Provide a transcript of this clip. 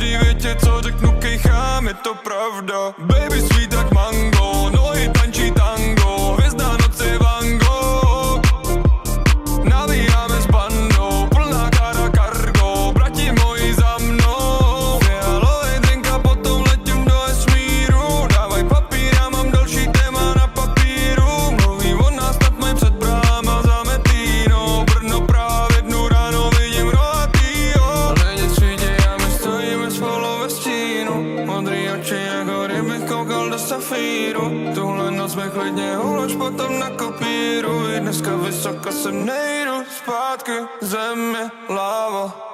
každý větě, co řeknu, kejchám, je to pravda. Baby sweet jak mango, nohy tančí tango, hvězda noci Van Gogh. Navíjáme s bandou, plná kára cargo, brati moji za mnou. Fialový drink a potom letím do vesmíru, dávaj papír, já mám další téma na papíru. Mluví o nás, snad mají před bráma za Metínou. Brno právě dnu ráno vidím rohatýho. Lidi svítěj a my stojíme spolu ve stínu, modrý oči jako kdybych koukal do safíru. Tuhle noc mi klidně ulož potom na kopíru, i dneska vysoko sem nejdu, zpátky zem je láva.